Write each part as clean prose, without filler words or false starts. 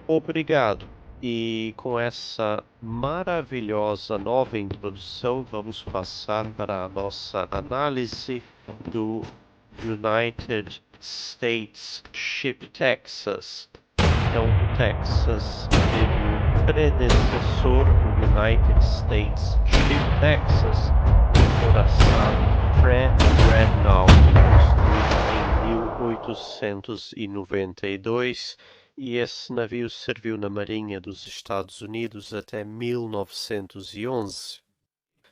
Obrigado. E com essa maravilhosa nova introdução, vamos passar para a nossa análise do United States Ship Texas. Então, o Texas teve um predecessor, o United States Ship Texas, encoraçado pré-Dreadnought, construído em 1892, e esse navio serviu na Marinha dos Estados Unidos até 1911.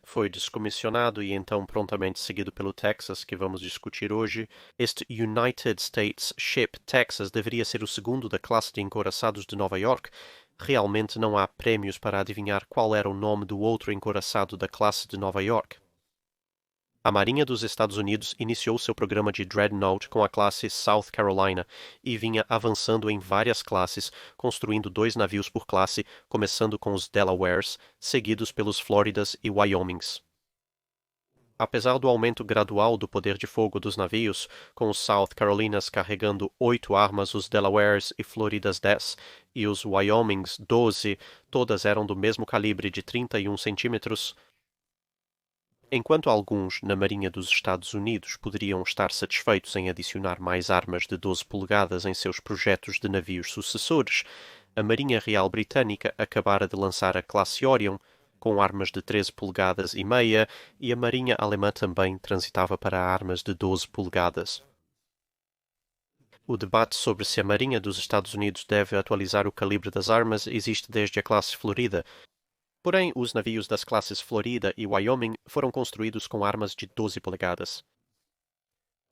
Foi descomissionado e então prontamente seguido pelo Texas, que vamos discutir hoje. Este United States Ship Texas deveria ser o segundo da classe de encouraçados de Nova York. Realmente não há prêmios para adivinhar qual era o nome do outro encouraçado da classe de Nova York. A Marinha dos Estados Unidos iniciou seu programa de Dreadnought com a classe South Carolina e vinha avançando em várias classes, construindo 2 navios por classe, começando com os Delawares, seguidos pelos Floridas e Wyomings. Apesar do aumento gradual do poder de fogo dos navios, com os South Carolinas carregando 8 armas, os Delawares e Floridas 10, e os Wyomings 12, todas eram do mesmo calibre de 31 centímetros, enquanto alguns na Marinha dos Estados Unidos poderiam estar satisfeitos em adicionar mais armas de 12 polegadas em seus projetos de navios sucessores, a Marinha Real Britânica acabara de lançar a classe Orion, com armas de 13 polegadas e meia, e a Marinha Alemã também transitava para armas de 12 polegadas. O debate sobre se a Marinha dos Estados Unidos deve atualizar o calibre das armas existe desde a classe Florida. Porém, os navios das classes Florida e Wyoming foram construídos com armas de 12 polegadas.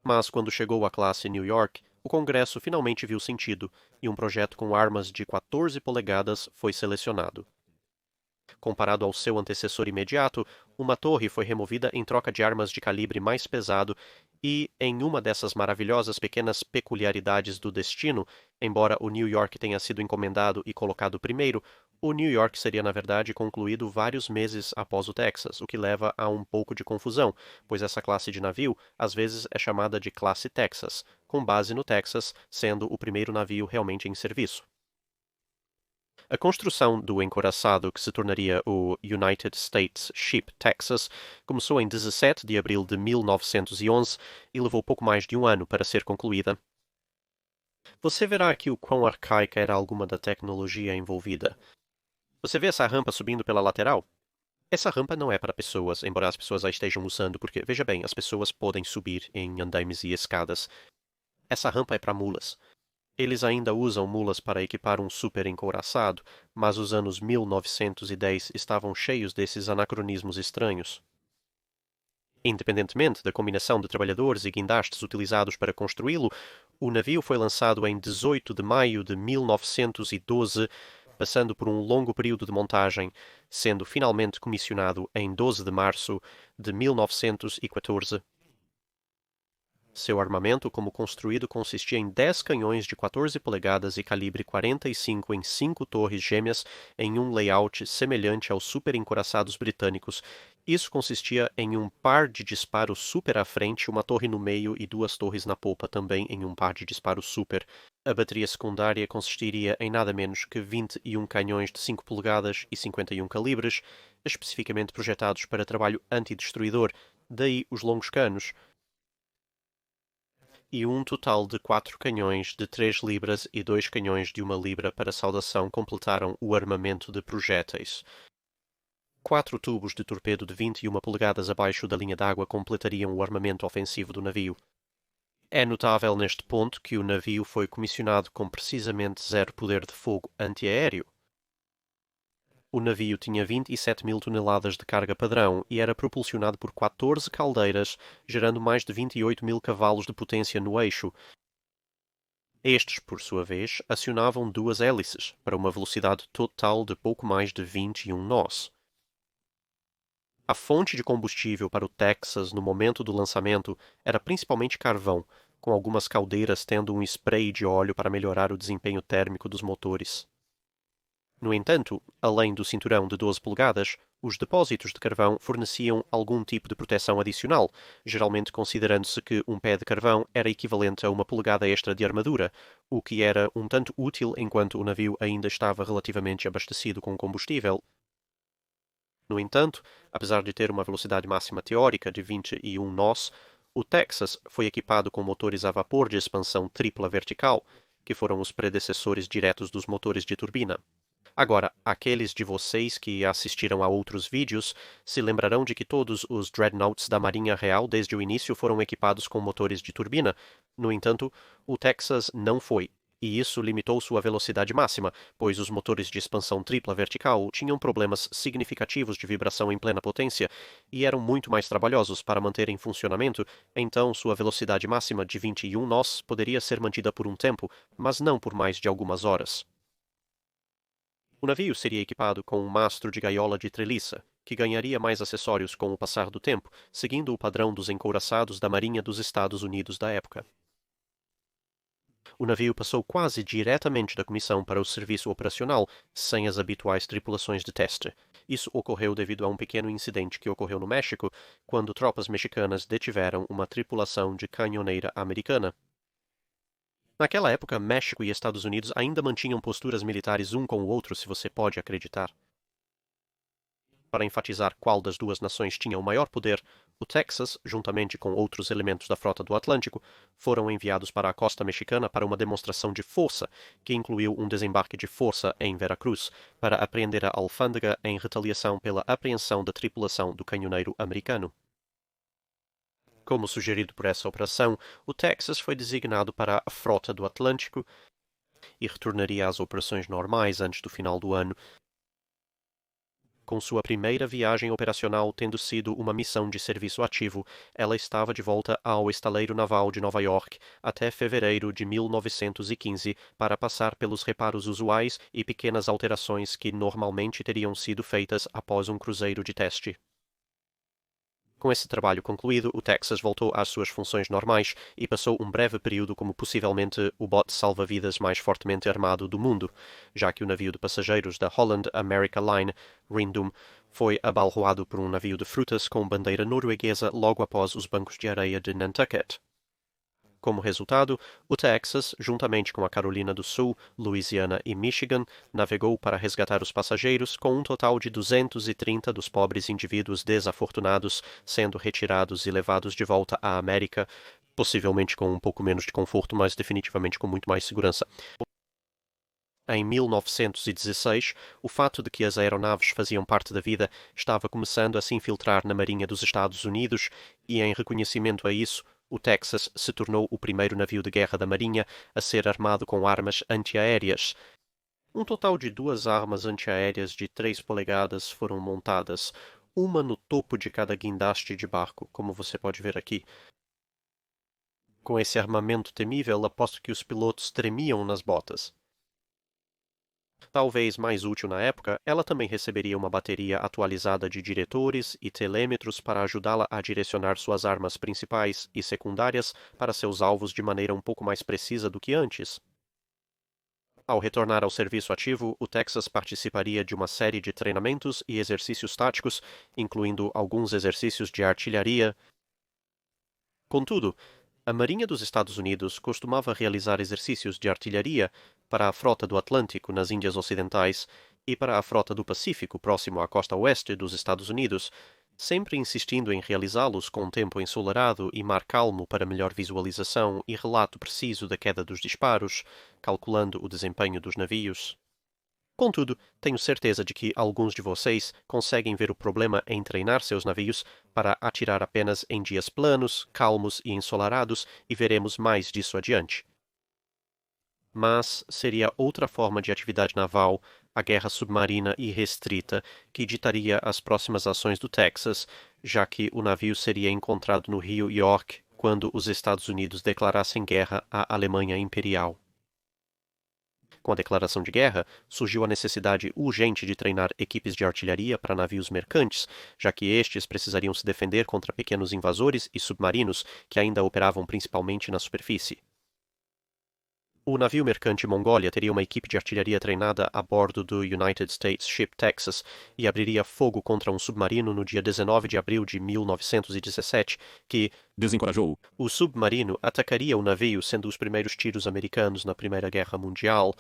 Mas quando chegou à classe New York, o Congresso finalmente viu sentido e um projeto com armas de 14 polegadas foi selecionado. Comparado ao seu antecessor imediato, uma torre foi removida em troca de armas de calibre mais pesado e, em uma dessas maravilhosas pequenas peculiaridades do destino, embora o New York tenha sido encomendado e colocado primeiro, o New York seria na verdade concluído vários meses após o Texas, o que leva a um pouco de confusão, pois essa classe de navio às vezes é chamada de classe Texas, com base no Texas sendo o primeiro navio realmente em serviço. A construção do encouraçado, que se tornaria o United States Ship Texas, começou em 17 de abril de 1911 e levou pouco mais de um ano para ser concluída. Você verá aqui o quão arcaica era alguma da tecnologia envolvida. Você vê essa rampa subindo pela lateral? Essa rampa não é para pessoas, embora as pessoas a estejam usando, porque, veja bem, as pessoas podem subir em andaimes e escadas. Essa rampa é para mulas. Eles ainda usam mulas para equipar um super encouraçado, mas os anos 1910 estavam cheios desses anacronismos estranhos. Independentemente da combinação de trabalhadores e guindastes utilizados para construí-lo, o navio foi lançado em 18 de maio de 1912, passando por um longo período de montagem, sendo finalmente comissionado em 12 de março de 1914. Seu armamento como construído consistia em 10 canhões de 14 polegadas e calibre 45 em 5 torres gêmeas em um layout semelhante aos super encouraçados britânicos. Isso consistia em um par de disparo super à frente, uma torre no meio e 2 torres na popa, também em um par de disparo super. A bateria secundária consistiria em nada menos que 21 canhões de 5 polegadas e 51 calibres, especificamente projetados para trabalho antidestruidor, daí os longos canos, e um total de 4 canhões de 3 libras e 2 canhões de 1 libra para saudação completaram o armamento de projéteis. 4 tubos de torpedo de 21 polegadas abaixo da linha d'água completariam o armamento ofensivo do navio. É notável neste ponto que o navio foi comissionado com precisamente 0 poder de fogo antiaéreo. O navio tinha 27.000 toneladas de carga padrão e era propulsionado por 14 caldeiras, gerando mais de 28.000 cavalos de potência no eixo. Estes, por sua vez, acionavam 2 hélices, para uma velocidade total de pouco mais de 21 nós. A fonte de combustível para o Texas no momento do lançamento era principalmente carvão, com algumas caldeiras tendo um spray de óleo para melhorar o desempenho térmico dos motores. No entanto, além do cinturão de 12 polegadas, Os depósitos de carvão forneciam algum tipo de proteção adicional, geralmente considerando-se que um pé de carvão era equivalente a uma polegada extra de armadura, o que era um tanto útil enquanto o navio ainda estava relativamente abastecido com combustível. No entanto, apesar de ter uma velocidade máxima teórica de 21 nós, o Texas foi equipado com motores a vapor de expansão tripla vertical, que foram os predecessores diretos dos motores de turbina. Agora, aqueles de vocês que assistiram a outros vídeos se lembrarão de que todos os Dreadnoughts da Marinha Real desde o início foram equipados com motores de turbina. No entanto, o Texas não foi, e isso limitou sua velocidade máxima, pois os motores de expansão tripla vertical tinham problemas significativos de vibração em plena potência e eram muito mais trabalhosos para manter em funcionamento, então sua velocidade máxima de 21 nós poderia ser mantida por um tempo, mas não por mais de algumas horas. O navio seria equipado com um mastro de gaiola de treliça, que ganharia mais acessórios com o passar do tempo, seguindo o padrão dos encouraçados da Marinha dos Estados Unidos da época. O navio passou quase diretamente da comissão para o serviço operacional, sem as habituais tripulações de teste. Isso ocorreu devido a um pequeno incidente que ocorreu no México, quando tropas mexicanas detiveram uma tripulação de canhoneira americana. Naquela época, México e Estados Unidos ainda mantinham posturas militares um com o outro, se você pode acreditar. Para enfatizar qual das duas nações tinha o maior poder, o Texas, juntamente com outros elementos da frota do Atlântico, foram enviados para a costa mexicana para uma demonstração de força, que incluiu um desembarque de força em Veracruz, para apreender a alfândega em retaliação pela apreensão da tripulação do canhoneiro americano. Como sugerido por essa operação, o Texas foi designado para a Frota do Atlântico e retornaria às operações normais antes do final do ano, com sua primeira viagem operacional tendo sido uma missão de serviço ativo. Ela estava de volta ao Estaleiro Naval de Nova York até fevereiro de 1915 para passar pelos reparos usuais e pequenas alterações que normalmente teriam sido feitas após um cruzeiro de teste. Com esse trabalho concluído, o Texas voltou às suas funções normais e passou um breve período como possivelmente o bote salva-vidas mais fortemente armado do mundo, já que o navio de passageiros da Holland America Line, Rindum, foi abalroado por um navio de frutas com bandeira norueguesa logo após os bancos de areia de Nantucket. Como resultado, o Texas, juntamente com a Carolina do Sul, Louisiana e Michigan, navegou para resgatar os passageiros, com um total de 230 dos pobres indivíduos desafortunados sendo retirados e levados de volta à América, possivelmente com um pouco menos de conforto, mas definitivamente com muito mais segurança. Em 1916, o fato de que as aeronaves faziam parte da vida estava começando a se infiltrar na Marinha dos Estados Unidos e, em reconhecimento a isso, o Texas se tornou o primeiro navio de guerra da Marinha a ser armado com armas antiaéreas. Um total de 2 armas antiaéreas de 3 polegadas foram montadas, uma no topo de cada guindaste de barco, como você pode ver aqui. Com esse armamento temível, aposto que os pilotos tremiam nas botas. Talvez mais útil na época, ela também receberia uma bateria atualizada de diretores e telêmetros para ajudá-la a direcionar suas armas principais e secundárias para seus alvos de maneira um pouco mais precisa do que antes. Ao retornar ao serviço ativo, o Texas participaria de uma série de treinamentos e exercícios táticos, incluindo alguns exercícios de artilharia. Contudo, a Marinha dos Estados Unidos costumava realizar exercícios de artilharia para a Frota do Atlântico nas Índias Ocidentais e para a Frota do Pacífico próximo à costa oeste dos Estados Unidos, sempre insistindo em realizá-los com tempo ensolarado e mar calmo para melhor visualização e relato preciso da queda dos disparos, calculando o desempenho dos navios. Contudo, tenho certeza de que alguns de vocês conseguem ver o problema em treinar seus navios para atirar apenas em dias planos, calmos e ensolarados, e veremos mais disso adiante. Mas seria outra forma de atividade naval, a guerra submarina e restrita, que ditaria as próximas ações do Texas, já que o navio seria encontrado no rio York quando os Estados Unidos declarassem guerra à Alemanha Imperial. Com a declaração de guerra, surgiu a necessidade urgente de treinar equipes de artilharia para navios mercantes, já que estes precisariam se defender contra pequenos invasores e submarinos que ainda operavam principalmente na superfície. O navio mercante Mongólia teria uma equipe de artilharia treinada a bordo do United States Ship Texas e abriria fogo contra um submarino no dia 19 de abril de 1917, que desencorajou. o submarino atacaria o navio, sendo os primeiros tiros americanos na Primeira Guerra Mundial.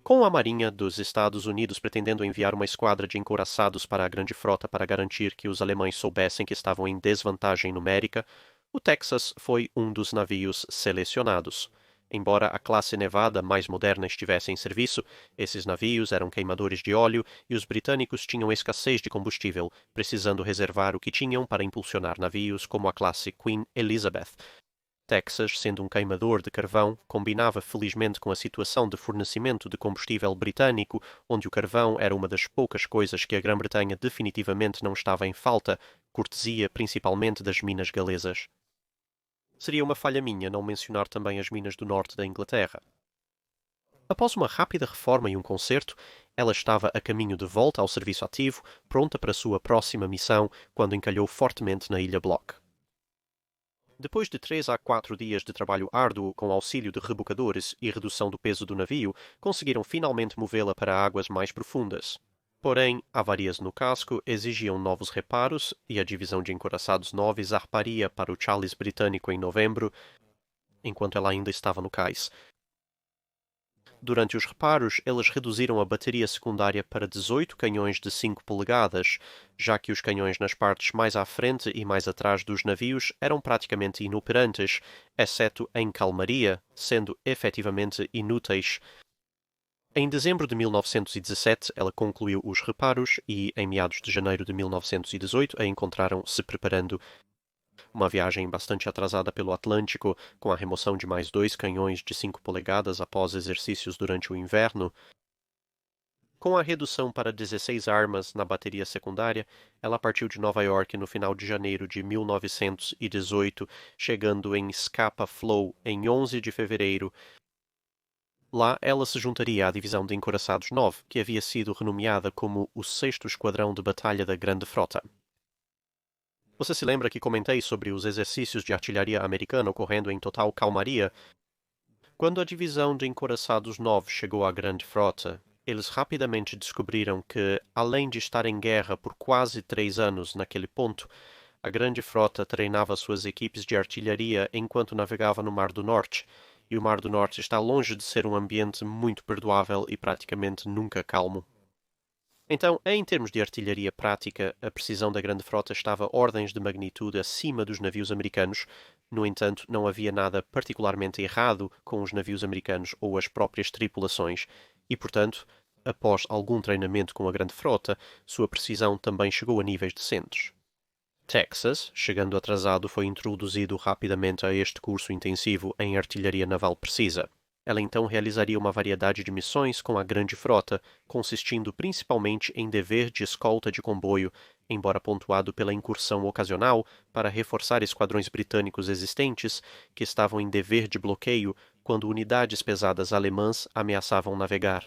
Com a Marinha dos Estados Unidos pretendendo enviar uma esquadra de encouraçados para a Grande Frota para garantir que os alemães soubessem que estavam em desvantagem numérica, o Texas foi um dos navios selecionados. Embora a classe Nevada mais moderna estivesse em serviço, esses navios eram queimadores de óleo e os britânicos tinham escassez de combustível, precisando reservar o que tinham para impulsionar navios como a classe Queen Elizabeth. Texas, sendo um queimador de carvão, combinava felizmente com a situação de fornecimento de combustível britânico, onde o carvão era uma das poucas coisas que a Grã-Bretanha definitivamente não estava em falta, cortesia principalmente das minas galesas. Seria uma falha minha não mencionar também as minas do norte da Inglaterra. Após uma rápida reforma e um concerto, ela estava a caminho de volta ao serviço ativo, pronta para sua próxima missão, quando encalhou fortemente na Ilha Block. Depois de 3 a 4 dias de trabalho árduo com auxílio de rebocadores e redução do peso do navio, conseguiram finalmente movê-la para águas mais profundas. Porém, avarias no casco exigiam novos reparos e a divisão de encouraçados 9 zarparia para o Charles britânico em novembro, enquanto ela ainda estava no cais. Durante os reparos, eles reduziram a bateria secundária para 18 canhões de 5 polegadas, já que os canhões nas partes mais à frente e mais atrás dos navios eram praticamente inoperantes, exceto em calmaria, sendo efetivamente inúteis. Em dezembro de 1917, ela concluiu os reparos e, em meados de janeiro de 1918, a encontraram se preparando uma viagem bastante atrasada pelo Atlântico, com a remoção de mais 2 canhões de 5 polegadas após exercícios durante o inverno. Com a redução para 16 armas na bateria secundária, ela partiu de Nova York no final de janeiro de 1918, chegando em Scapa Flow em 11 de fevereiro. Lá, ela se juntaria à divisão de encouraçados 9, que havia sido renomeada como o 6º Esquadrão de Batalha da Grande Frota. Você se lembra que comentei sobre os exercícios de artilharia americana ocorrendo em total calmaria? Quando a divisão de encouraçados 9 chegou à Grande Frota, eles rapidamente descobriram que, além de estar em guerra por quase 3 anos naquele ponto, a Grande Frota treinava suas equipes de artilharia enquanto navegava no Mar do Norte, e o Mar do Norte está longe de ser um ambiente muito perdoável e praticamente nunca calmo. Então, em termos de artilharia prática, a precisão da Grande Frota estava ordens de magnitude acima dos navios americanos. No entanto, não havia nada particularmente errado com os navios americanos ou as próprias tripulações, e, portanto, após algum treinamento com a Grande Frota, sua precisão também chegou a níveis decentes. Texas, chegando atrasado, foi introduzido rapidamente a este curso intensivo em artilharia naval precisa. Ela então realizaria uma variedade de missões com a Grande Frota, consistindo principalmente em dever de escolta de comboio, embora pontuado pela incursão ocasional para reforçar esquadrões britânicos existentes que estavam em dever de bloqueio quando unidades pesadas alemãs ameaçavam navegar.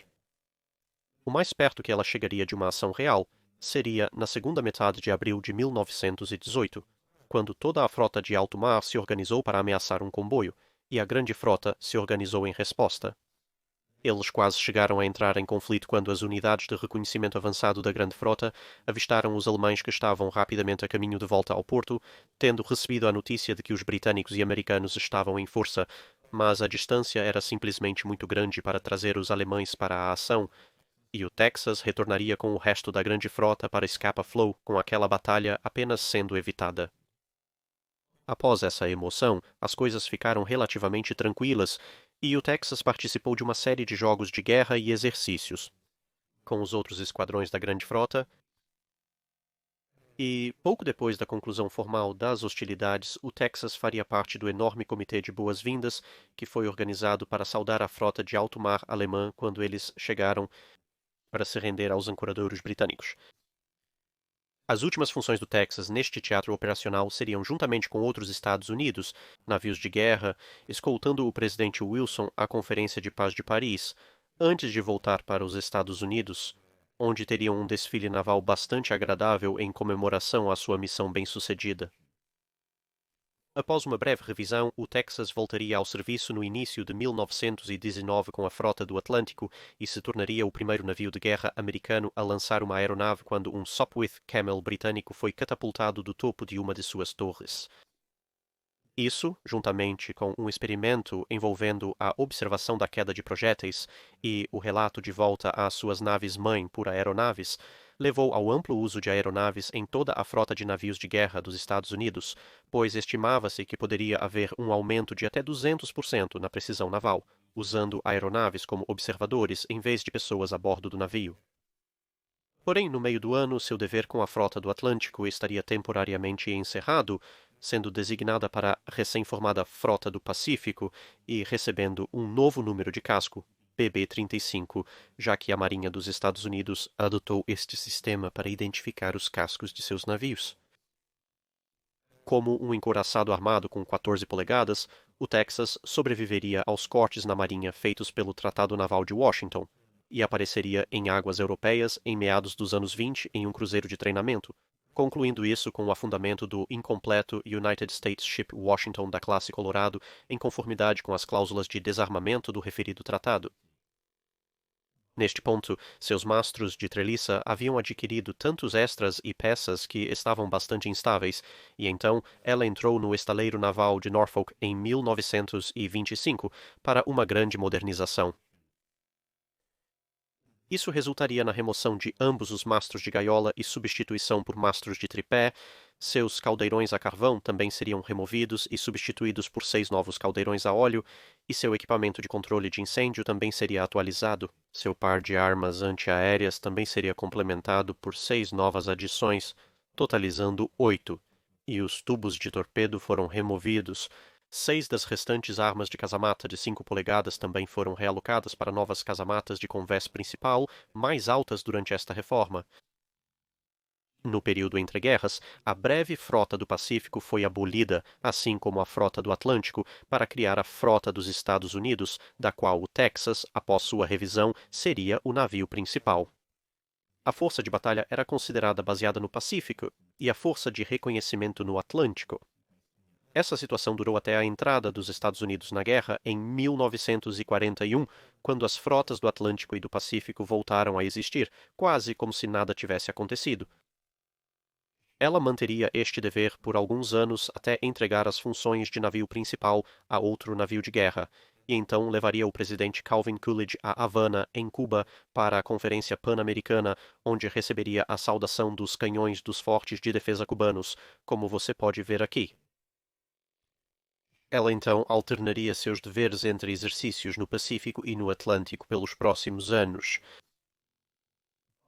O mais perto que ela chegaria de uma ação real seria na segunda metade de abril de 1918, quando toda a frota de alto mar se organizou para ameaçar um comboio, e a Grande Frota se organizou em resposta. Eles quase chegaram a entrar em conflito quando as unidades de reconhecimento avançado da Grande Frota avistaram os alemães que estavam rapidamente a caminho de volta ao porto, tendo recebido a notícia de que os britânicos e americanos estavam em força, mas a distância era simplesmente muito grande para trazer os alemães para a ação, e o Texas retornaria com o resto da Grande Frota para Scapa Flow, com aquela batalha apenas sendo evitada. Após essa emoção, as coisas ficaram relativamente tranquilas e o Texas participou de uma série de jogos de guerra e exercícios com os outros esquadrões da Grande Frota. E, pouco depois da conclusão formal das hostilidades, o Texas faria parte do enorme comitê de boas-vindas que foi organizado para saudar a frota de alto mar alemã quando eles chegaram para se render aos ancoradouros britânicos. As últimas funções do Texas neste teatro operacional seriam, juntamente com outros Estados Unidos, navios de guerra, escoltando o presidente Wilson à Conferência de Paz de Paris, antes de voltar para os Estados Unidos, onde teriam um desfile naval bastante agradável em comemoração à sua missão bem-sucedida. Após uma breve revisão, o Texas voltaria ao serviço no início de 1919 com a Frota do Atlântico e se tornaria o primeiro navio de guerra americano a lançar uma aeronave quando um Sopwith Camel britânico foi catapultado do topo de uma de suas torres. Isso, juntamente com um experimento envolvendo a observação da queda de projéteis e o relato de volta às suas naves-mãe por aeronaves, levou ao amplo uso de aeronaves em toda a frota de navios de guerra dos Estados Unidos, pois estimava-se que poderia haver um aumento de até 200% na precisão naval, usando aeronaves como observadores em vez de pessoas a bordo do navio. Porém, no meio do ano, seu dever com a Frota do Atlântico estaria temporariamente encerrado, sendo designada para a recém-formada Frota do Pacífico e recebendo um novo número de casco, PB-35, já que a Marinha dos Estados Unidos adotou este sistema para identificar os cascos de seus navios. Como um encouraçado armado com 14 polegadas, o Texas sobreviveria aos cortes na Marinha feitos pelo Tratado Naval de Washington, e apareceria em águas europeias em meados dos anos 20 em um cruzeiro de treinamento, concluindo isso com o afundamento do incompleto United States Ship Washington da classe Colorado em conformidade com as cláusulas de desarmamento do referido tratado. Neste ponto, seus mastros de treliça haviam adquirido tantos extras e peças que estavam bastante instáveis, e então ela entrou no estaleiro naval de Norfolk em 1925 para uma grande modernização. Isso resultaria na remoção de ambos os mastros de gaiola e substituição por mastros de tripé. Seus caldeirões a carvão também seriam removidos e substituídos por 6 novos caldeirões a óleo, e seu equipamento de controle de incêndio também seria atualizado. Seu par de armas antiaéreas também seria complementado por 6 novas adições, totalizando 8, e os tubos de torpedo foram removidos. 6 das restantes armas de casamata de 5 polegadas também foram realocadas para novas casamatas de convés principal, mais altas durante esta reforma. No período entre guerras, a breve Frota do Pacífico foi abolida, assim como a Frota do Atlântico, para criar a Frota dos Estados Unidos, da qual o Texas, após sua revisão, seria o navio principal. A força de batalha era considerada baseada no Pacífico e a força de reconhecimento no Atlântico. Essa situação durou até a entrada dos Estados Unidos na guerra em 1941, quando as frotas do Atlântico e do Pacífico voltaram a existir, quase como se nada tivesse acontecido. Ela manteria este dever por alguns anos até entregar as funções de navio principal a outro navio de guerra, e então levaria o presidente Calvin Coolidge a Havana, em Cuba, para a Conferência Pan-Americana, onde receberia a saudação dos canhões dos fortes de defesa cubanos, como você pode ver aqui. Ela então alternaria seus deveres entre exercícios no Pacífico e no Atlântico pelos próximos anos.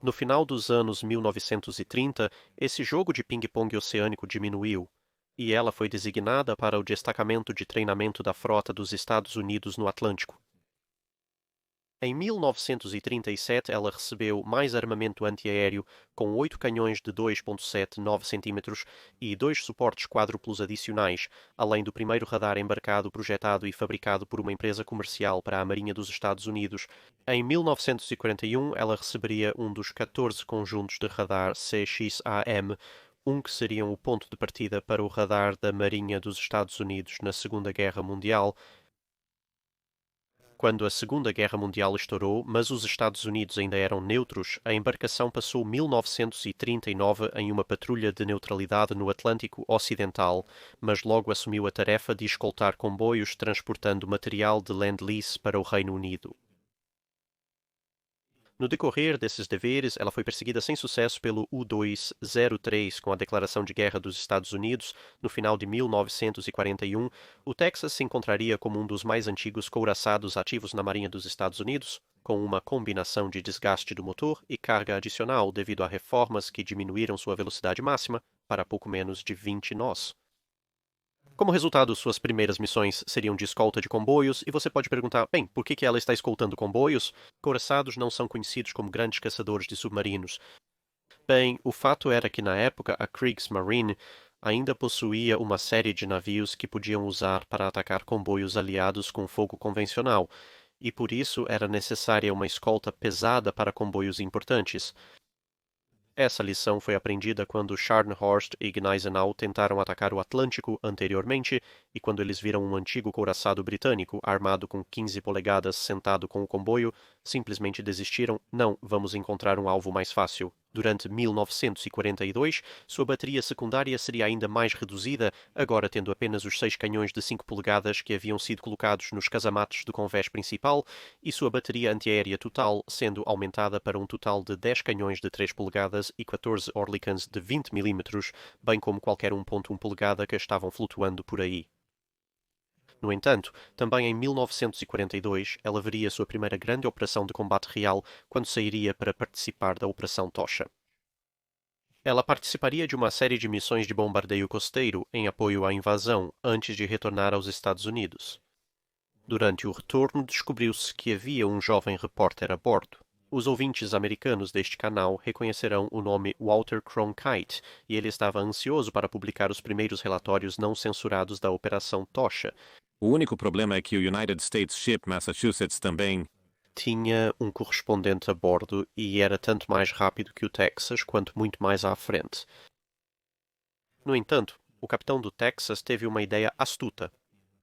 No final dos anos 1930, esse jogo de ping-pong oceânico diminuiu, e ela foi designada para o destacamento de treinamento da Frota dos Estados Unidos no Atlântico. Em 1937, ela recebeu mais armamento antiaéreo, com 8 canhões de 2,79 cm e 2 suportes quádruplos adicionais, além do primeiro radar embarcado projetado e fabricado por uma empresa comercial para a Marinha dos Estados Unidos. Em 1941, ela receberia um dos 14 conjuntos de radar CXAM, que seriam o ponto de partida para o radar da Marinha dos Estados Unidos na Segunda Guerra Mundial, quando a Segunda Guerra Mundial estourou, mas os Estados Unidos ainda eram neutros, a embarcação passou 1939 em uma patrulha de neutralidade no Atlântico Ocidental, mas logo assumiu a tarefa de escoltar comboios transportando material de Lend-Lease para o Reino Unido. No decorrer desses deveres, ela foi perseguida sem sucesso pelo U-203 com a declaração de guerra dos Estados Unidos. No final de 1941, o Texas se encontraria como um dos mais antigos couraçados ativos na Marinha dos Estados Unidos, com uma combinação de desgaste do motor e carga adicional devido a reformas que diminuíram sua velocidade máxima para pouco menos de 20 nós. Como resultado, suas primeiras missões seriam de escolta de comboios, e você pode perguntar, bem, por que ela está escoltando comboios? Couraçados não são conhecidos como grandes caçadores de submarinos. Bem, o fato era que na época a Kriegsmarine ainda possuía uma série de navios que podiam usar para atacar comboios aliados com fogo convencional, e por isso era necessária uma escolta pesada para comboios importantes. Essa lição foi aprendida quando Scharnhorst e Gneisenau tentaram atacar o Atlântico anteriormente e quando eles viram um antigo couraçado britânico armado com 15 polegadas sentado com o comboio, simplesmente desistiram. Não, vamos encontrar um alvo mais fácil. Durante 1942, sua bateria secundária seria ainda mais reduzida, agora tendo apenas os 6 canhões de 5 polegadas que haviam sido colocados nos casamates do convés principal, e sua bateria antiaérea total sendo aumentada para um total de 10 canhões de 3 polegadas e 14 Oerlikons de 20 mm, bem como qualquer 1.1 polegada que estavam flutuando por aí. No entanto, também em 1942, ela veria sua primeira grande operação de combate real quando sairia para participar da Operação Tocha. Ela participaria de uma série de missões de bombardeio costeiro em apoio à invasão antes de retornar aos Estados Unidos. Durante o retorno, descobriu-se que havia um jovem repórter a bordo. Os ouvintes americanos deste canal reconhecerão o nome Walter Cronkite, e ele estava ansioso para publicar os primeiros relatórios não censurados da Operação Tocha. O único problema é que o United States Ship Massachusetts também tinha um correspondente a bordo e era tanto mais rápido que o Texas quanto muito mais à frente. No entanto, o capitão do Texas teve uma ideia astuta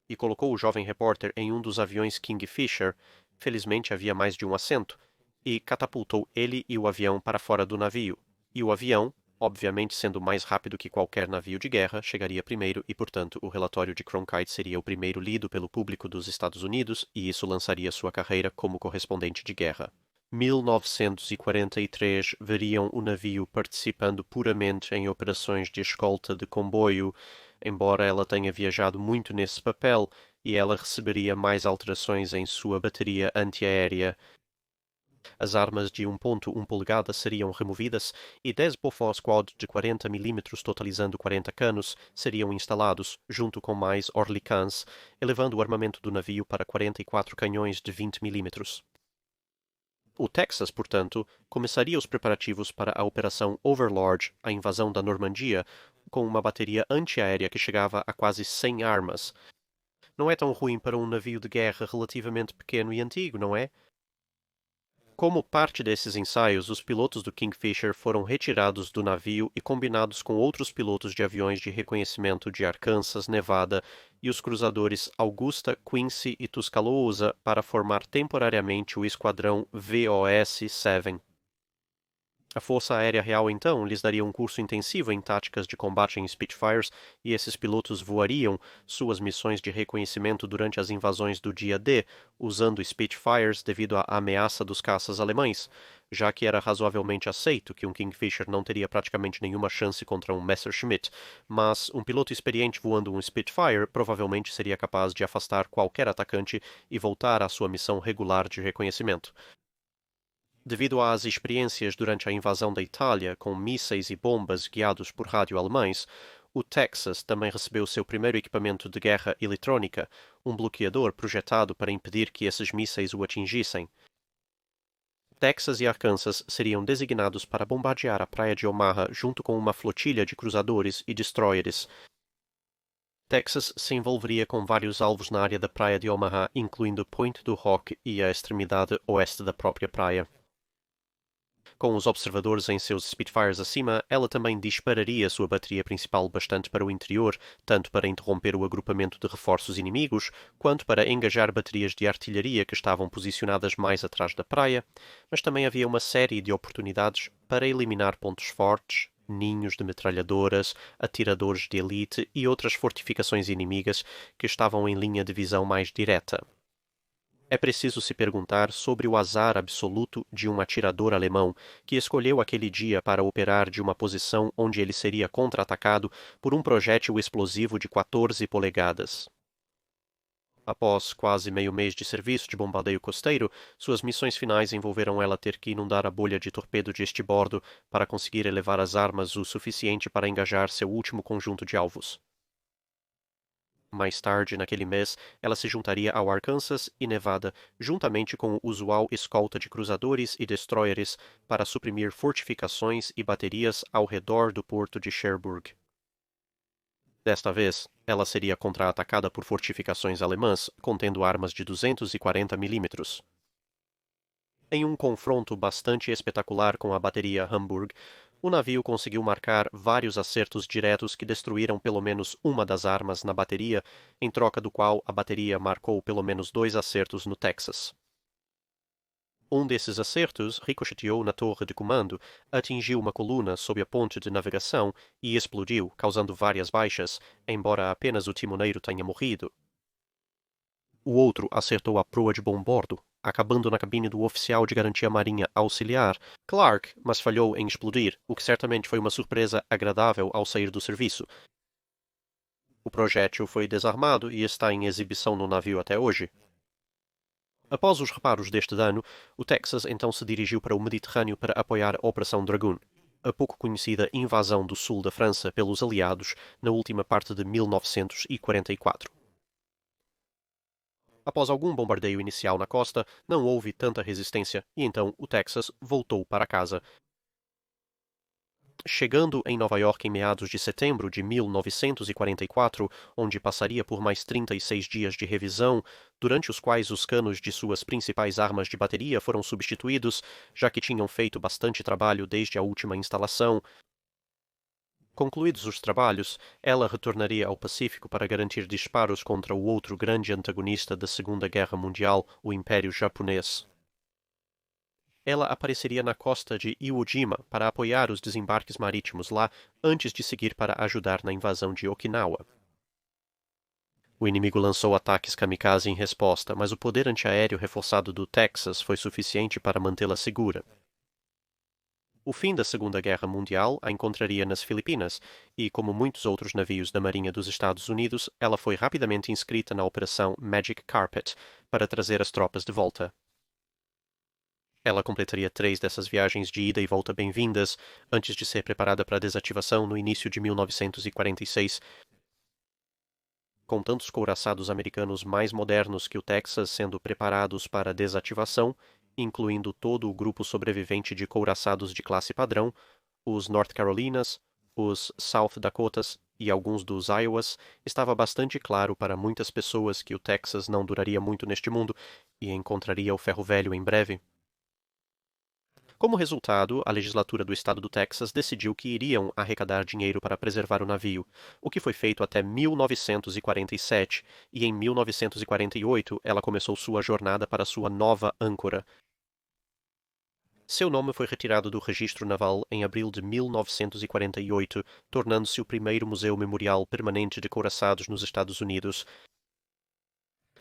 e colocou o jovem repórter em um dos aviões Kingfisher, felizmente havia mais de um assento, e catapultou ele e o avião para fora do navio. E o avião, obviamente sendo mais rápido que qualquer navio de guerra, chegaria primeiro e, portanto, o relatório de Cronkite seria o primeiro lido pelo público dos Estados Unidos e isso lançaria sua carreira como correspondente de guerra. 1943 veriam o navio participando puramente em operações de escolta de comboio, embora ela tenha viajado muito nesse papel, e ela receberia mais alterações em sua bateria antiaérea. As armas de 1.1 polegada seriam removidas e 10 Bofors Quad de 40 mm totalizando 40 canos seriam instalados, junto com mais Oerlikons, elevando o armamento do navio para 44 canhões de 20 mm. O Texas, portanto, começaria os preparativos para a Operação Overlord, a invasão da Normandia, com uma bateria antiaérea que chegava a quase 100 armas. Não é tão ruim para um navio de guerra relativamente pequeno e antigo, não é? Como parte desses ensaios, os pilotos do Kingfisher foram retirados do navio e combinados com outros pilotos de aviões de reconhecimento de Arkansas, Nevada e os cruzadores Augusta, Quincy e Tuscaloosa para formar temporariamente o esquadrão VOS-7. A Força Aérea Real, então, lhes daria um curso intensivo em táticas de combate em Spitfires e esses pilotos voariam suas missões de reconhecimento durante as invasões do dia D, usando Spitfires devido à ameaça dos caças alemães, já que era razoavelmente aceito que um Kingfisher não teria praticamente nenhuma chance contra um Messerschmitt, mas um piloto experiente voando um Spitfire provavelmente seria capaz de afastar qualquer atacante e voltar à sua missão regular de reconhecimento. Devido às experiências durante a invasão da Itália com mísseis e bombas guiados por rádio alemães, o Texas também recebeu seu primeiro equipamento de guerra eletrônica, um bloqueador projetado para impedir que esses mísseis o atingissem. Texas e Arkansas seriam designados para bombardear a praia de Omaha junto com uma flotilha de cruzadores e destroyers. Texas se envolveria com vários alvos na área da praia de Omaha, incluindo Point du Rock e a extremidade oeste da própria praia. Com os observadores em seus Spitfires acima, ela também dispararia sua bateria principal bastante para o interior, tanto para interromper o agrupamento de reforços inimigos, quanto para engajar baterias de artilharia que estavam posicionadas mais atrás da praia, mas também havia uma série de oportunidades para eliminar pontos fortes, ninhos de metralhadoras, atiradores de elite e outras fortificações inimigas que estavam em linha de visão mais direta. É preciso se perguntar sobre o azar absoluto de um atirador alemão que escolheu aquele dia para operar de uma posição onde ele seria contra-atacado por um projétil explosivo de 14 polegadas. Após quase meio mês de serviço de bombardeio costeiro, suas missões finais envolveram ela ter que inundar a bolha de torpedo de este bordo para conseguir elevar as armas o suficiente para engajar seu último conjunto de alvos. Mais tarde, naquele mês, ela se juntaria ao Arkansas e Nevada, juntamente com o usual escolta de cruzadores e destroyers para suprimir fortificações e baterias ao redor do porto de Cherbourg. Desta vez, ela seria contra-atacada por fortificações alemãs contendo armas de 240 mm. Em um confronto bastante espetacular com a bateria Hamburg, O navio conseguiu marcar vários acertos diretos que destruíram pelo menos uma das armas na bateria, em troca do qual a bateria marcou pelo menos 2 acertos no Texas. Um desses acertos ricocheteou na torre de comando, atingiu uma coluna sob a ponte de navegação e explodiu, causando várias baixas, embora apenas o timoneiro tenha morrido. O outro acertou a proa de bombordo, acabando na cabine do oficial de garantia marinha auxiliar, Clark, mas falhou em explodir, o que certamente foi uma surpresa agradável ao sair do serviço. O projétil foi desarmado e está em exibição no navio até hoje. Após os reparos deste dano, o Texas então se dirigiu para o Mediterrâneo para apoiar a Operação Dragoon, a pouco conhecida invasão do sul da França pelos aliados na última parte de 1944. Após algum bombardeio inicial na costa, não houve tanta resistência e então o Texas voltou para casa. Chegando em Nova York em meados de setembro de 1944, onde passaria por mais 36 dias de revisão, durante os quais os canos de suas principais armas de bateria foram substituídos, já que tinham feito bastante trabalho desde a última instalação. Concluídos os trabalhos, ela retornaria ao Pacífico para garantir disparos contra o outro grande antagonista da Segunda Guerra Mundial, o Império Japonês. Ela apareceria na costa de Iwo Jima para apoiar os desembarques marítimos lá antes de seguir para ajudar na invasão de Okinawa. O inimigo lançou ataques kamikaze em resposta, mas o poder antiaéreo reforçado do Texas foi suficiente para mantê-la segura. O fim da Segunda Guerra Mundial a encontraria nas Filipinas e, como muitos outros navios da Marinha dos Estados Unidos, ela foi rapidamente inscrita na Operação Magic Carpet para trazer as tropas de volta. Ela completaria 3 dessas viagens de ida e volta bem-vindas antes de ser preparada para desativação no início de 1946. Com tantos couraçados americanos mais modernos que o Texas sendo preparados para desativação, incluindo todo o grupo sobrevivente de couraçados de classe padrão, os North Carolinas, os South Dakotas e alguns dos Iowas, estava bastante claro para muitas pessoas que o Texas não duraria muito neste mundo e encontraria o ferro velho em breve. Como resultado, a legislatura do estado do Texas decidiu que iriam arrecadar dinheiro para preservar o navio, o que foi feito até 1947, e em 1948 ela começou sua jornada para sua nova âncora. Seu nome foi retirado do registro naval em abril de 1948, tornando-se o primeiro museu memorial permanente de couraçados nos Estados Unidos.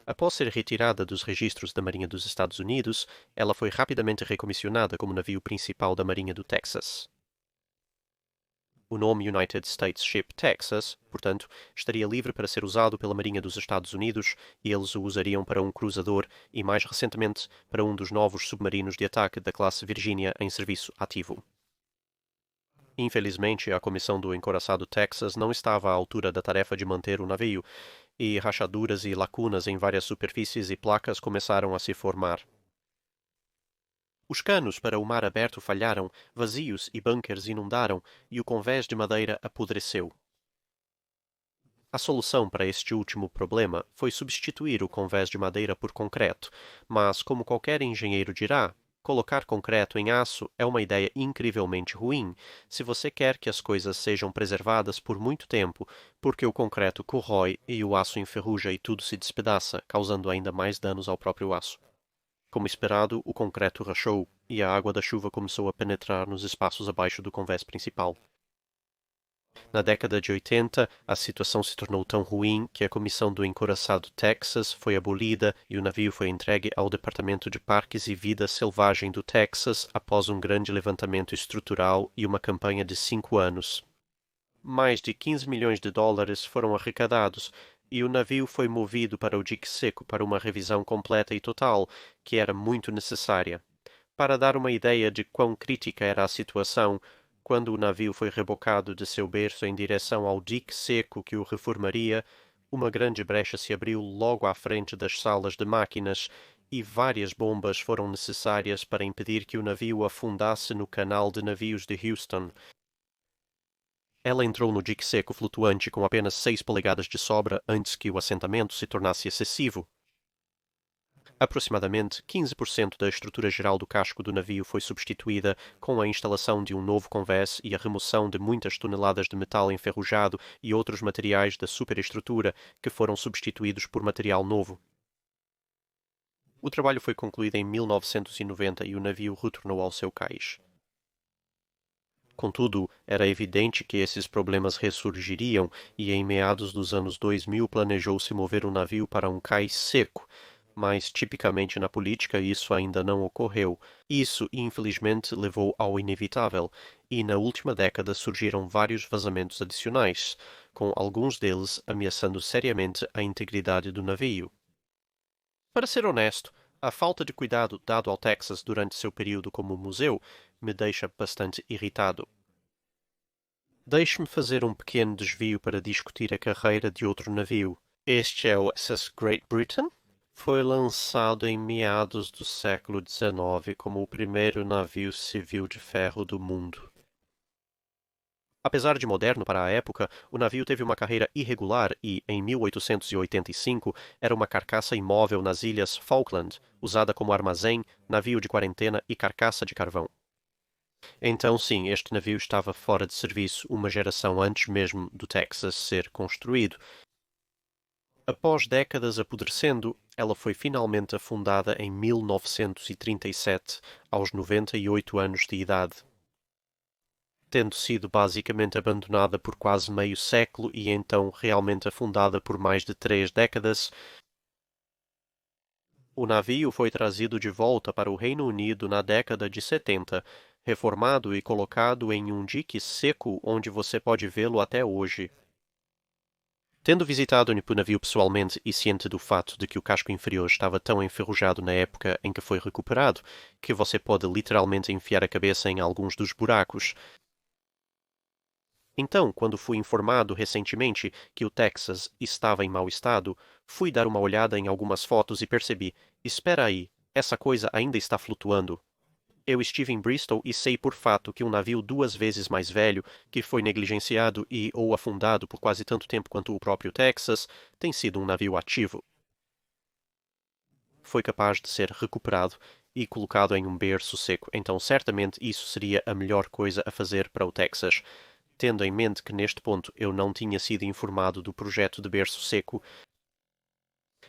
Após ser retirada dos registros da Marinha dos Estados Unidos, ela foi rapidamente recomissionada como navio principal da Marinha do Texas. O nome United States Ship Texas, portanto, estaria livre para ser usado pela Marinha dos Estados Unidos e eles o usariam para um cruzador e, mais recentemente, para um dos novos submarinos de ataque da classe Virginia em serviço ativo. Infelizmente, a comissão do encouraçado Texas não estava à altura da tarefa de manter o navio, e rachaduras e lacunas em várias superfícies e placas começaram a se formar. Os canos para o mar aberto falharam, vazios e bunkers inundaram, e o convés de madeira apodreceu. A solução para este último problema foi substituir o convés de madeira por concreto, mas, como qualquer engenheiro dirá, colocar concreto em aço é uma ideia incrivelmente ruim se você quer que as coisas sejam preservadas por muito tempo, porque o concreto corrói e o aço enferruja e tudo se despedaça, causando ainda mais danos ao próprio aço. Como esperado, o concreto rachou e a água da chuva começou a penetrar nos espaços abaixo do convés principal. Na década de 80, a situação se tornou tão ruim que a comissão do encouraçado Texas foi abolida e o navio foi entregue ao Departamento de Parques e Vida Selvagem do Texas após um grande levantamento estrutural e uma campanha de 5 anos. Mais de 15 milhões de dólares foram arrecadados e o navio foi movido para o dique seco para uma revisão completa e total, que era muito necessária. Para dar uma ideia de quão crítica era a situação, quando o navio foi rebocado de seu berço em direção ao dique seco que o reformaria, uma grande brecha se abriu logo à frente das salas de máquinas e várias bombas foram necessárias para impedir que o navio afundasse no canal de navios de Houston. Ela entrou no dique seco flutuante com apenas 6 polegadas de sobra antes que o assentamento se tornasse excessivo. Aproximadamente 15% da estrutura geral do casco do navio foi substituída com a instalação de um novo convés e a remoção de muitas toneladas de metal enferrujado e outros materiais da superestrutura que foram substituídos por material novo. O trabalho foi concluído em 1990 e o navio retornou ao seu cais. Contudo, era evidente que esses problemas ressurgiriam e em meados dos anos 2000 planejou-se mover o navio para um cais seco, mas tipicamente na política isso ainda não ocorreu. Isso, infelizmente, levou ao inevitável, e na última década surgiram vários vazamentos adicionais, com alguns deles ameaçando seriamente a integridade do navio. Para ser honesto, a falta de cuidado dado ao Texas durante seu período como museu me deixa bastante irritado. Deixe-me fazer um pequeno desvio para discutir a carreira de outro navio. Este é o USS Great Britain. Foi lançado em meados do século XIX como o primeiro navio civil de ferro do mundo. Apesar de moderno para a época, o navio teve uma carreira irregular e, em 1885, era uma carcaça imóvel nas ilhas Falkland, usada como armazém, navio de quarentena e carcaça de carvão. Então, sim, este navio estava fora de serviço uma geração antes mesmo do Texas ser construído. Após décadas apodrecendo, ela foi finalmente afundada em 1937, aos 98 anos de idade. Tendo sido basicamente abandonada por quase meio século e então realmente afundada por mais de 3 décadas, o navio foi trazido de volta para o Reino Unido na década de 70, reformado e colocado em um dique seco onde você pode vê-lo até hoje. Tendo visitado o navio pessoalmente e ciente do fato de que o casco inferior estava tão enferrujado na época em que foi recuperado, que você pode literalmente enfiar a cabeça em alguns dos buracos, então, quando fui informado recentemente que o Texas estava em mau estado, fui dar uma olhada em algumas fotos e percebi: espera aí, essa coisa ainda está flutuando. Eu estive em Bristol e sei por fato que um navio 2 vezes mais velho, que foi negligenciado e ou afundado por quase tanto tempo quanto o próprio Texas, tem sido um navio ativo. Foi capaz de ser recuperado e colocado em um berço seco, então certamente isso seria a melhor coisa a fazer para o Texas. Tendo em mente que neste ponto eu não tinha sido informado do projeto de berço seco,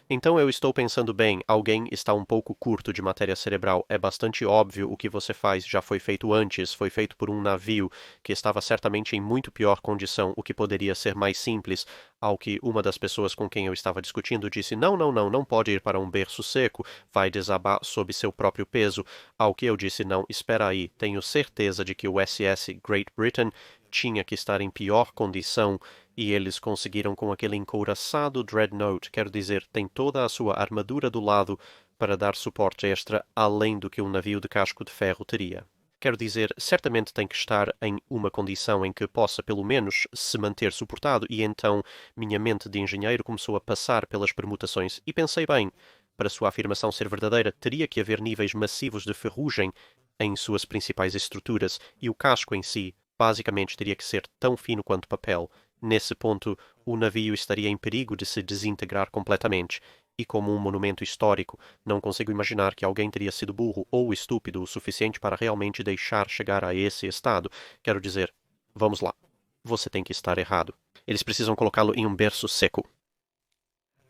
então eu estou pensando bem, alguém está um pouco curto de matéria cerebral. É bastante óbvio o que você faz já foi feito antes, foi feito por um navio que estava certamente em muito pior condição, o que poderia ser mais simples, ao que uma das pessoas com quem eu estava discutindo disse: não, não, não, não pode ir para um berço seco, vai desabar sob seu próprio peso, ao que eu disse: não, espera aí, tenho certeza de que o SS Great Britain tinha que estar em pior condição e eles conseguiram com aquele encouraçado Dreadnought, quero dizer, tem toda a sua armadura do lado para dar suporte extra além do que um navio de casco de ferro teria. Quero dizer, certamente tem que estar em uma condição em que possa, pelo menos, se manter suportado, e então minha mente de engenheiro começou a passar pelas permutações, e pensei bem, para sua afirmação ser verdadeira, teria que haver níveis massivos de ferrugem em suas principais estruturas, e o casco em si, basicamente, teria que ser tão fino quanto papel. Nesse ponto, o navio estaria em perigo de se desintegrar completamente, e como um monumento histórico, não consigo imaginar que alguém teria sido burro ou estúpido o suficiente para realmente deixar chegar a esse estado. Quero dizer, vamos lá, você tem que estar errado. Eles precisam colocá-lo em um berço seco.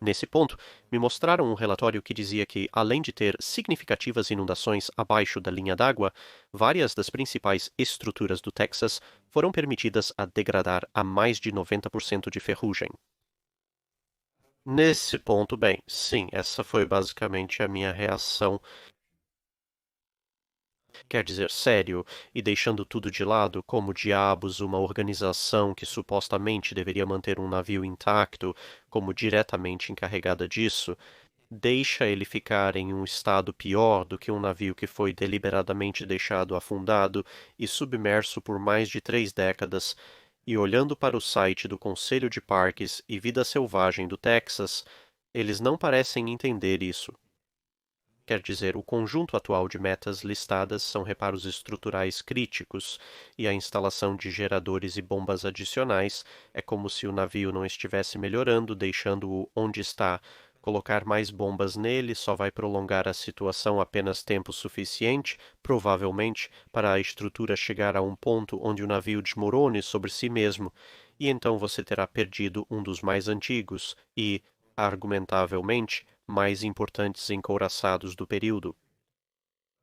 Nesse ponto, me mostraram um relatório que dizia que, além de ter significativas inundações abaixo da linha d'água, várias das principais estruturas do Texas foram permitidas a degradar a mais de 90% de ferrugem. Nesse ponto, bem, sim, essa foi basicamente a minha reação. Quer dizer, sério, e deixando tudo de lado, como diabos uma organização que supostamente deveria manter um navio intacto, como diretamente encarregada disso, deixa ele ficar em um estado pior do que um navio que foi deliberadamente deixado afundado e submerso por mais de 3 décadas, e olhando para o site do Conselho de Parques e Vida Selvagem do Texas, eles não parecem entender isso. Quer dizer, o conjunto atual de metas listadas são reparos estruturais críticos e a instalação de geradores e bombas adicionais. É como se o navio não estivesse melhorando, deixando-o onde está, Colocar mais bombas nele só vai prolongar a situação apenas tempo suficiente, provavelmente, para a estrutura chegar a um ponto onde o navio desmorone sobre si mesmo, e então você terá perdido um dos mais antigos e, argumentavelmente, mais importantes encouraçados do período.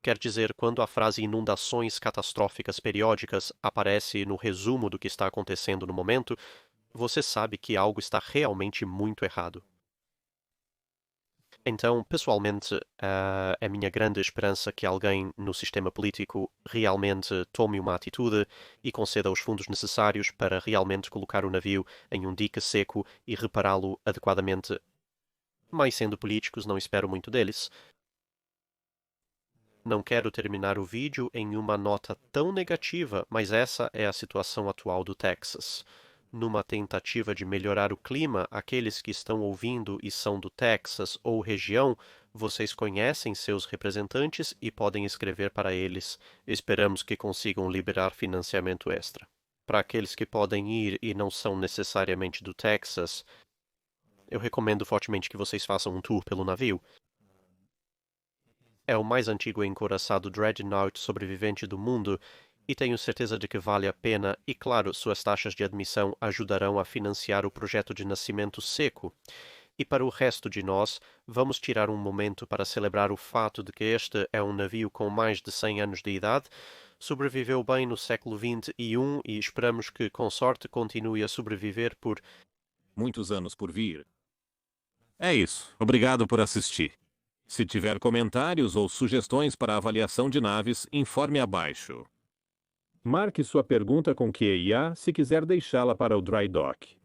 Quer dizer, quando a frase inundações catastróficas periódicas aparece no resumo do que está acontecendo no momento, você sabe que algo está realmente muito errado. Então, pessoalmente, é minha grande esperança que alguém no sistema político realmente tome uma atitude e conceda os fundos necessários para realmente colocar o navio em um dique seco e repará-lo adequadamente. Mas sendo políticos, não espero muito deles. Não quero terminar o vídeo em uma nota tão negativa, mas essa é a situação atual do Texas. Numa tentativa de melhorar o clima, aqueles que estão ouvindo e são do Texas ou região, vocês conhecem seus representantes e podem escrever para eles. Esperamos que consigam liberar financiamento extra. Para aqueles que podem ir e não são necessariamente do Texas, eu recomendo fortemente que vocês façam um tour pelo navio. É o mais antigo e encouraçado dreadnought sobrevivente do mundo e tenho certeza de que vale a pena e, claro, suas taxas de admissão ajudarão a financiar o projeto de nascimento seco. E para o resto de nós, vamos tirar um momento para celebrar o fato de que este é um navio com mais de 100 anos de idade, sobreviveu bem no século XXI e esperamos que, com sorte, continue a sobreviver por Muitos anos por vir. É isso. Obrigado por assistir. Se tiver comentários ou sugestões para avaliação de naves, informe abaixo. Marque sua pergunta com QIA se quiser deixá-la para o Dry Dock.